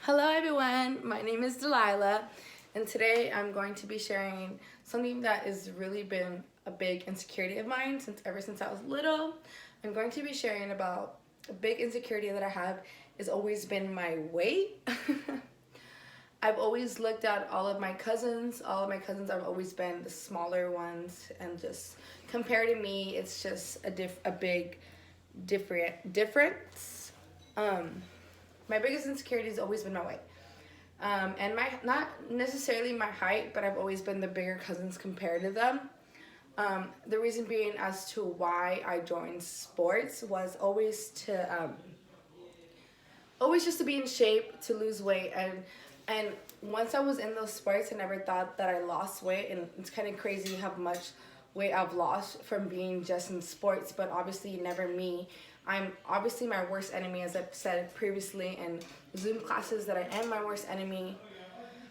Hello everyone, my name is Delilah, and today I'm going to be sharing something that has really been a big insecurity of mine ever since I was little. I'm going to be sharing about a big insecurity that I have has always been my weight. I've always looked at all of my cousins. All of my cousins have always been the smaller ones, and just compared to me, it's just a big difference. My biggest insecurity has always been my weight. And my not necessarily my height, but I've always been the bigger cousins compared to them. The reason being as to why I joined sports was always just to be in shape, to lose weight, and once I was in those sports, I never thought that I lost weight, and it's kind of crazy how much weight I've lost from being just in sports, but obviously never me. I'm obviously my worst enemy, as I've said previously in Zoom classes, that I am my worst enemy.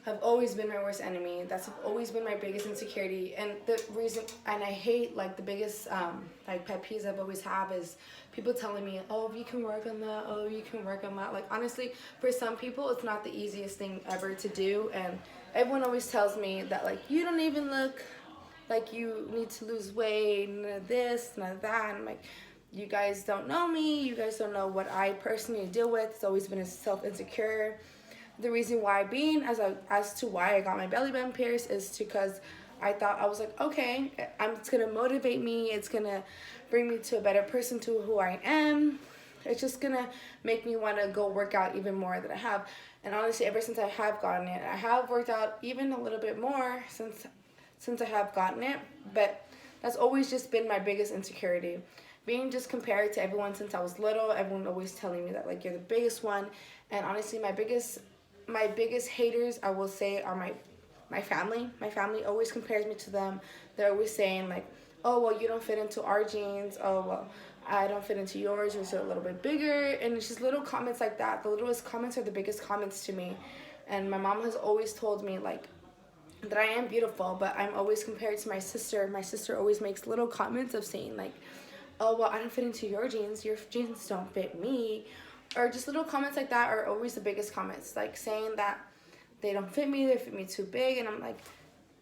Have always been my worst enemy. That's always been my biggest insecurity, and the reason, and I hate, like, the biggest like pet peeves I've always have is people telling me, oh, you can work on that, oh, you can work on that. Like, honestly, for some people it's not the easiest thing ever to do, and everyone always tells me that, like, you don't even look like you need to lose weight, none of this, none of that. And I'm like, you guys don't know me, you guys don't know what I personally deal with. It's always been a self-insecure. The reason why being as to why I got my belly button pierced is because I thought, I was like, okay, it's gonna motivate me, it's gonna bring me to a better person, to who I am. It's just gonna make me want to go work out even more than I have. And honestly, ever since I have gotten it, I have worked out even a little bit more since I have gotten it. But that's always just been my biggest insecurity. Being just compared to everyone since I was little, everyone always telling me that, like, you're the biggest one. And honestly, my biggest haters, I will say, are my family. My family always compares me to them. They're always saying, like, oh, well, you don't fit into our jeans. Oh, well, I don't fit into yours. You're a little bit bigger. And it's just little comments like that. The littlest comments are the biggest comments to me. And my mom has always told me, like, that I am beautiful, but I'm always compared to my sister. My sister always makes little comments of saying, like, oh, well, I don't fit into your jeans don't fit me. Or just little comments like that are always the biggest comments, like saying that they don't fit me, they fit me too big. And I'm like,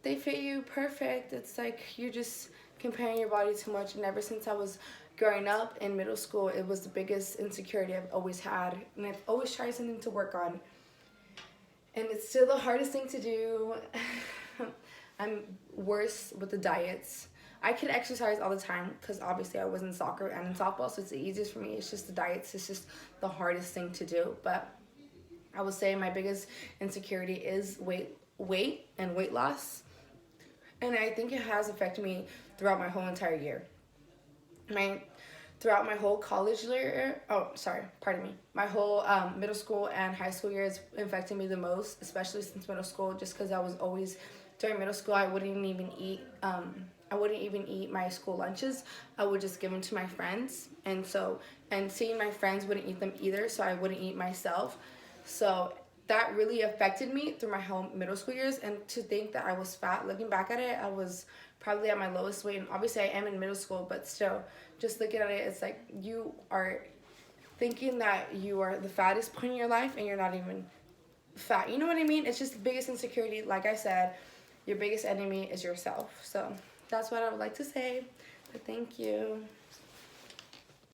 they fit you perfect. It's like you're just comparing your body too much. And ever since I was growing up in middle school, it was the biggest insecurity I've always had, and I've always tried something to work on, and it's still the hardest thing to do. I'm worse with the diets. I could exercise all the time because obviously I was in soccer and in softball, so it's the easiest for me. It's just the diets. It's just the hardest thing to do. But I would say my biggest insecurity is weight and weight loss, and I think it has affected me throughout my whole entire year. My Throughout my whole college year, oh, sorry, pardon me, my whole middle school and high school years affected me the most, especially since middle school, just because I was always, during middle school, I wouldn't even eat my school lunches. I would just give them to my friends, and seeing my friends wouldn't eat them either, so I wouldn't eat myself. So that really affected me through my whole middle school years. And to think that I was fat, looking back at it, I was probably at my lowest weight. And obviously I am in middle school, but still, just looking at it, it's like you are thinking that you are the fattest point in your life, and you're not even fat. You know what I mean? It's just the biggest insecurity. Like I said, your biggest enemy is yourself. So that's what I would like to say. But thank you.